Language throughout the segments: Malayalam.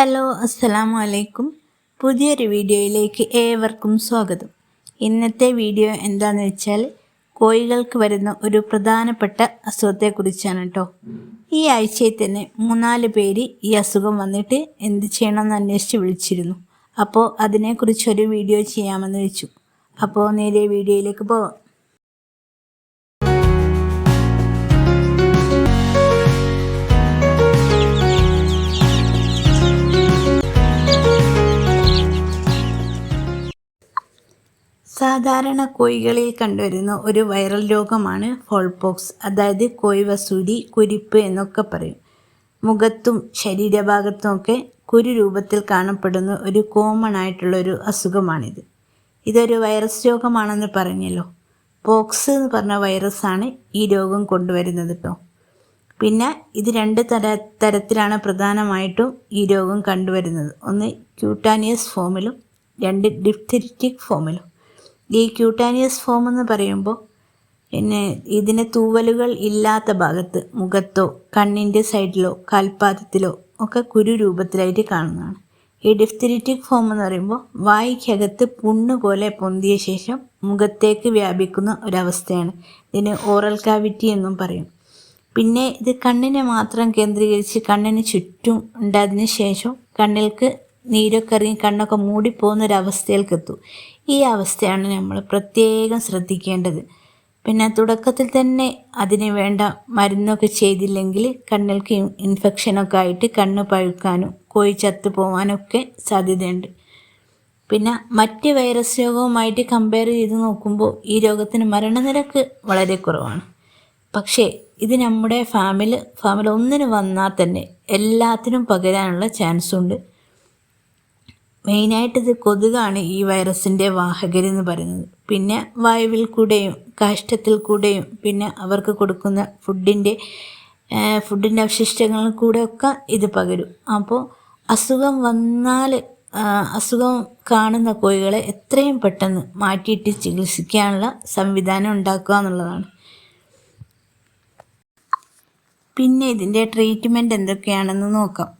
ഹലോ അസ്സലാമു അലൈക്കും. പുതിയൊരു വീഡിയോയിലേക്ക് ഏവർക്കും സ്വാഗതം. ഇന്നത്തെ വീഡിയോ എന്താണെന്ന് വെച്ചാൽ കോഴികൾക്ക് വരുന്ന ഒരു പ്രധാനപ്പെട്ട അസുഖത്തെക്കുറിച്ചാണ് കേട്ടോ. ഈ ആഴ്ചയിൽ തന്നെ 3-4 പേര് ഈ അസുഖം വന്നിട്ട് എന്ത് ചെയ്യണമെന്ന് അന്വേഷിച്ച് വിളിച്ചിരുന്നു. അപ്പോൾ അതിനെക്കുറിച്ചൊരു വീഡിയോ ചെയ്യാമെന്ന് വെച്ചു. അപ്പോൾ നേരെ വീഡിയോയിലേക്ക് പോവാം. സാധാരണ കോഴികളിൽ കണ്ടുവരുന്ന ഒരു വൈറൽ രോഗമാണ് ഫോൾപോക്സ്, അതായത് കോഴിവസൂരി, കുരിപ്പ് എന്നൊക്കെ പറയും. മുഖത്തും ശരീരഭാഗത്തുമൊക്കെ കുരു രൂപത്തിൽ കാണപ്പെടുന്ന ഒരു കോമൺ ആയിട്ടുള്ളൊരു അസുഖമാണിത്. ഇതൊരു വൈറസ് രോഗമാണെന്ന് പറഞ്ഞല്ലോ. പോക്സ് എന്ന് പറഞ്ഞ വൈറസാണ് ഈ രോഗം കൊണ്ടുവരുന്നത് കേട്ടോ. പിന്നെ ഇത് 2 തരത്തിലാണ് പ്രധാനമായിട്ടും ഈ രോഗം കണ്ടുവരുന്നത്. ഒന്ന് ക്യൂട്ടാനിയസ് ഫോമിലും 2 ഡിഫ്തെരിറ്റിക് ഫോമിലും. ഈ ക്യൂട്ടാനിയസ് ഫോം എന്ന് പറയുമ്പോൾ ഇതിന് തൂവലുകൾ ഇല്ലാത്ത ഭാഗത്ത് മുഖത്തോ കണ്ണിൻ്റെ സൈഡിലോ കാൽപാദത്തിലോ ഒക്കെ കുരു രൂപത്തിലായിട്ട് കാണുന്നതാണ്. ഈ ഡിഫ്തെരിറ്റിക് ഫോം എന്ന് പറയുമ്പോൾ വായ്ക്കകത്ത് പുണ്ണ് പോലെ പൊന്തിയ ശേഷം മുഖത്തേക്ക് വ്യാപിക്കുന്ന ഒരവസ്ഥയാണ്. ഇതിന് ഓറൽ കാവിറ്റി എന്നും പറയും. പിന്നെ ഇത് കണ്ണിനെ മാത്രം കേന്ദ്രീകരിച്ച് കണ്ണിന് ചുറ്റും ഉണ്ടായതിന് ശേഷം കണ്ണിൽക്ക് നീരൊക്കെ ഇറങ്ങി കണ്ണൊക്കെ മൂടിപ്പോകുന്നൊരവസ്ഥയിലേക്ക് എത്തും. ഈ അവസ്ഥയാണ് നമ്മൾ പ്രത്യേകം ശ്രദ്ധിക്കേണ്ടത്. പിന്നെ തുടക്കത്തിൽ തന്നെ അതിന് വേണ്ട മരുന്നൊക്കെ ചെയ്തില്ലെങ്കിൽ കണ്ണിൽക്ക് ഇൻഫെക്ഷനൊക്കെ ആയിട്ട് കണ്ണ് പഴുക്കാനും കോഴി ചത്തു പോകാനൊക്കെ സാധ്യതയുണ്ട്. പിന്നെ മറ്റ് വൈറസ് രോഗവുമായിട്ട് കമ്പയർ ചെയ്ത് നോക്കുമ്പോൾ ഈ രോഗത്തിന് മരണനിരക്ക് വളരെ കുറവാണ്. പക്ഷേ ഇത് നമ്മുടെ ഫാമിലി ഒന്നിന് വന്നാൽ തന്നെ എല്ലാത്തിനും പകരാനുള്ള ചാൻസുണ്ട്. മെയിനായിട്ട് ഇത് കൊതുകാണ് ഈ വൈറസിൻ്റെ വാഹകരെന്ന് പറയുന്നത്. പിന്നെ വായുവിൽ കൂടെയും കാഷ്ടത്തിൽ കൂടെയും പിന്നെ അവർക്ക് കൊടുക്കുന്ന ഫുഡിൻ്റെ അവശിഷ്ടങ്ങളിൽ കൂടെയൊക്കെ ഇത് പകരും. അപ്പോൾ അസുഖം വന്നാൽ അസുഖം കാണുന്ന കോഴികളെ എത്രയും പെട്ടെന്ന് മാറ്റിയിട്ട് ചികിത്സിക്കാനുള്ള സംവിധാനം ഉണ്ടാക്കുക എന്നുള്ളതാണ്. പിന്നെ ഇതിൻ്റെ ട്രീറ്റ്മെൻറ്റ് എന്തൊക്കെയാണെന്ന് നോക്കാം.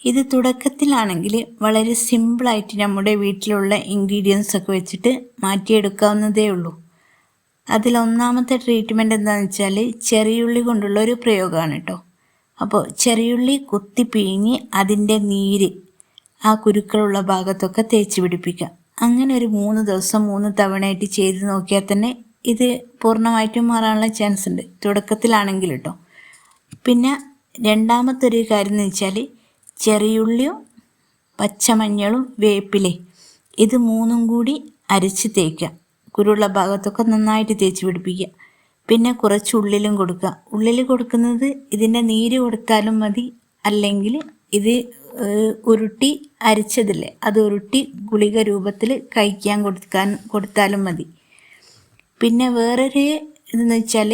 ഇത് തുടക്കത്തിലാണെങ്കിൽ വളരെ സിമ്പിളായിട്ട് നമ്മുടെ വീട്ടിലുള്ള ഇൻഗ്രീഡിയൻസ് ഒക്കെ വെച്ചിട്ട് മാറ്റിയെടുക്കാവുന്നതേ ഉള്ളൂ. അതിലൊന്നാമത്തെ ട്രീറ്റ്മെൻറ്റ് എന്താണെന്ന് വെച്ചാൽ ചെറിയുള്ളി കൊണ്ടുള്ള ഒരു പ്രയോഗമാണ് കേട്ടോ. അപ്പോൾ ചെറിയുള്ളി കുത്തി പിഴിഞ്ഞ് അതിൻ്റെ നീര് ആ കുരുക്കളുള്ള ഭാഗത്തൊക്കെ തേച്ച് പിടിപ്പിക്കുക. അങ്ങനെ ഒരു 3 ദിവസം 3 തവണയായിട്ട് ചെയ്ത് നോക്കിയാൽ തന്നെ ഇത് പൂർണ്ണമായിട്ടും മാറാനുള്ള ചാൻസ് ഉണ്ട്, തുടക്കത്തിലാണെങ്കിൽ കേട്ടോ. പിന്നെ രണ്ടാമത്തെ ഒരു കാര്യം എന്ന് വെച്ചാൽ ചെറിയുള്ളിയും പച്ചമഞ്ഞളും വേപ്പിലേ ഇത് 3ഉം കൂടി അരച്ച് തേക്കുക. കുരുള്ള ഭാഗത്തൊക്കെ നന്നായിട്ട് തേച്ച് പിടിപ്പിക്കുക. പിന്നെ കുറച്ച് ഉള്ളിലും കൊടുക്കുക. ഉള്ളിൽ കൊടുക്കുന്നത് ഇതിൻ്റെ നീര് കൊടുത്താലും മതി, അല്ലെങ്കിൽ ഇത് ഉരുട്ടി അരച്ചതില്ലേ അത് ഉരുട്ടി ഗുളിക രൂപത്തിൽ കഴിക്കാൻ കൊടുത്താലും മതി. പിന്നെ വേറൊരു ഇതെന്ന് വെച്ചാൽ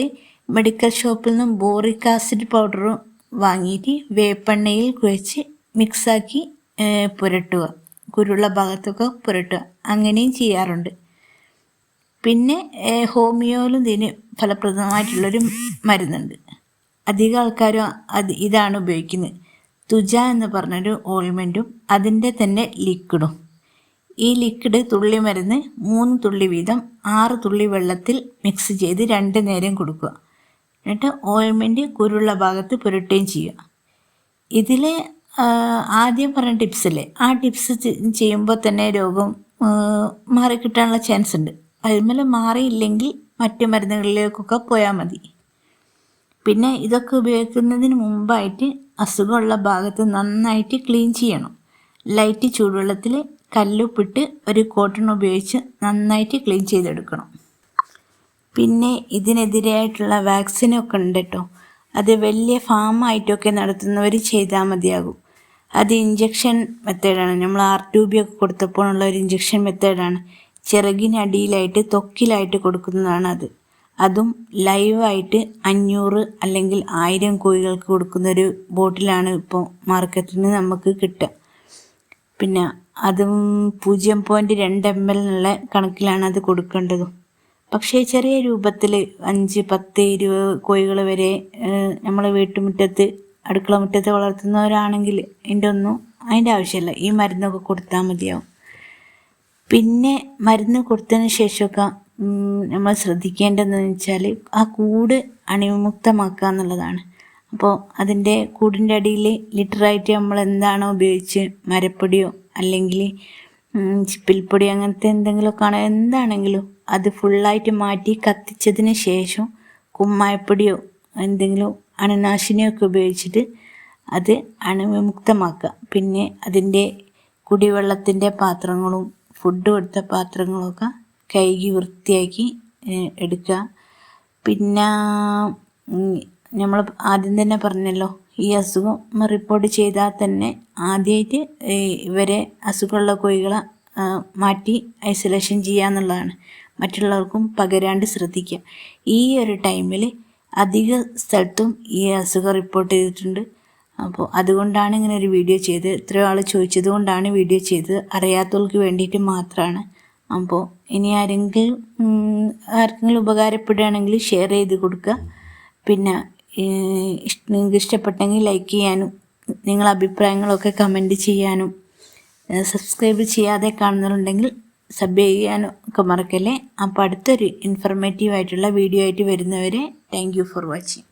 മെഡിക്കൽ ഷോപ്പിൽ നിന്നും ബോറിക് ആസിഡ് പൗഡറും വാങ്ങിയിട്ട് വേപ്പെണ്ണയിൽ കുഴച്ച് മിക്സാക്കി പുരട്ടുക. കുരുള്ള ഭാഗത്തൊക്കെ പുരട്ടുക. അങ്ങനെയും ചെയ്യാറുണ്ട്. പിന്നെ ഹോമിയോയിലും ഇതിന് ഫലപ്രദമായിട്ടുള്ളൊരു മരുന്നുണ്ട്. അധികം ആൾക്കാരും ഇതാണ് ഉപയോഗിക്കുന്നത്. തുജ എന്ന് പറഞ്ഞൊരു ഓയിൽമെൻറ്റും അതിൻ്റെ തന്നെ ലിക്വിഡും. ഈ ലിക്വിഡ് തുള്ളി മരുന്ന് 3 തുള്ളി വീതം 6 തുള്ളി വെള്ളത്തിൽ മിക്സ് ചെയ്ത് 2 നേരം കൊടുക്കുക. എന്നിട്ട് ഓയിൽമെൻറ്റ് കുരുള്ള ഭാഗത്ത് പുരട്ടുകയും ചെയ്യുക. ഇതിൽ ആദ്യം പറഞ്ഞ ടിപ്സില്ലേ ആ ടിപ്സ് ചെയ്യുമ്പോൾ തന്നെ രോഗം മാറിക്കിട്ടാനുള്ള ചാൻസ് ഉണ്ട്. അതുപോലെ മാറിയില്ലെങ്കിൽ മറ്റു മരുന്നുകളിലേക്കൊക്കെ പോയാൽ മതി. പിന്നെ ഇതൊക്കെ ഉപയോഗിക്കുന്നതിന് മുമ്പായിട്ട് അസുഖമുള്ള ഭാഗത്ത് നന്നായിട്ട് ക്ലീൻ ചെയ്യണം. ലൈറ്റ് ചൂടുവെള്ളത്തിൽ കല്ലുപ്പിട്ട് ഒരു കോട്ടൺ ഉപയോഗിച്ച് നന്നായിട്ട് ക്ലീൻ ചെയ്തെടുക്കണം. പിന്നെ ഇതിനെതിരായിട്ടുള്ള വാക്സിനൊക്കെ ഉണ്ട് കേട്ടോ. അത് വലിയ ഫാമായിട്ടൊക്കെ നടത്തുന്നവർ ചെയ്താൽ മതിയാകും. അത് ഇഞ്ചക്ഷൻ മെത്തേഡാണ്. നമ്മൾ R2B ഒക്കെ കൊടുത്തപ്പോഴുള്ള ഒരു ഇഞ്ചക്ഷൻ മെത്തേഡാണ്. ചിറകിനടിയിലായിട്ട് ത്വക്കിലായിട്ട് കൊടുക്കുന്നതാണ് അത്. അതും ലൈവായിട്ട് 500 അല്ലെങ്കിൽ 1000 കോഴികൾക്ക് കൊടുക്കുന്നൊരു ബോട്ടിലാണ് ഇപ്പോൾ മാർക്കറ്റിൽ നിന്ന് നമുക്ക് കിട്ടുക. പിന്നെ അതും 0.2 ml എന്നുള്ള കണക്കിലാണ് അത് കൊടുക്കേണ്ടതും. പക്ഷേ ചെറിയ രൂപത്തിൽ 5, 10, 20 കോഴികൾ വരെ നമ്മൾ വീട്ടുമുറ്റത്ത് അടുക്കള മുറ്റത്ത് വളർത്തുന്നവരാണെങ്കിൽ ഇതിൻ്റെ ഒന്നും അതിൻ്റെ ആവശ്യമില്ല, ഈ മരുന്നൊക്കെ കൊടുത്താൽ മതിയാവും. പിന്നെ മരുന്ന് കൊടുത്തതിന് ശേഷമൊക്കെ നമ്മൾ ശ്രദ്ധിക്കേണ്ടതെന്ന് വെച്ചാൽ ആ കൂട് അണുവിമുക്തമാക്കുക എന്നുള്ളതാണ്. അപ്പോൾ അതിൻ്റെ കൂടിൻ്റെ അടിയിൽ ലിറ്ററായിട്ട് നമ്മൾ എന്താണോ ഉപയോഗിച്ച് മരപ്പൊടിയോ അല്ലെങ്കിൽ ചിപ്പിൽപ്പൊടി അങ്ങനത്തെ എന്തെങ്കിലുമൊക്കെ ആണോ എന്താണെങ്കിലും അത് ഫുള്ളായിട്ട് മാറ്റി കത്തിച്ചതിന് ശേഷം കുമ്മായപ്പൊടിയോ എന്തെങ്കിലും അണുനാശിനിയൊക്കെ ഉപയോഗിച്ചിട്ട് അത് അണുവിമുക്തമാക്കുക. പിന്നെ അതിൻ്റെ കുടിവെള്ളത്തിൻ്റെ പാത്രങ്ങളും ഫുഡ് കൊടുത്ത പാത്രങ്ങളൊക്കെ കഴുകി വൃത്തിയാക്കി എടുക്കുക. പിന്നെ നമ്മൾ ആദ്യം തന്നെ പറഞ്ഞല്ലോ, ഈ അസുഖം റിപ്പോർട്ട് ചെയ്താൽ തന്നെ ആദ്യമായിട്ട് ഇവരെ അസുഖമുള്ള കോഴികളെ മാറ്റി ഐസൊലേഷൻ ചെയ്യുക എന്നുള്ളതാണ്. മറ്റുള്ളവർക്കും പകരാണ്ട് ശ്രദ്ധിക്കുക. ഈ ഒരു ടൈമിൽ അധിക സ്ഥലത്തും ഈ അസുഖം റിപ്പോർട്ട് ചെയ്തിട്ടുണ്ട്. അപ്പോൾ അതുകൊണ്ടാണ് ഇങ്ങനെ ഒരു വീഡിയോ ചെയ്തത്. എത്രയോ ആൾ ചോദിച്ചത് കൊണ്ടാണ് വീഡിയോ ചെയ്തത്, അറിയാത്തവർക്ക് വേണ്ടിയിട്ട് മാത്രമാണ്. അപ്പോൾ ഇനി ആർക്കെങ്കിലും ഉപകാരപ്പെടുകയാണെങ്കിൽ ഷെയർ ചെയ്ത് കൊടുക്കുക. പിന്നെ നിങ്ങൾക്ക് ഇഷ്ടപ്പെട്ടെങ്കിൽ ലൈക്ക് ചെയ്യാനും നിങ്ങളുടെ അഭിപ്രായങ്ങളൊക്കെ കമൻറ്റ് ചെയ്യാനും സബ്സ്ക്രൈബ് ചെയ്യാതെ കാണുന്നവരുണ്ടെങ്കിൽ സബ് ചെയ്യാനും ഒക്കെ മറക്കല്ലേ. അപ്പോൾ അടുത്തൊരു ഇൻഫർമേറ്റീവ് ആയിട്ടുള്ള വീഡിയോ ആയിട്ട് വരുന്നവരെ താങ്ക് യു ഫോർ വാച്ചിങ്.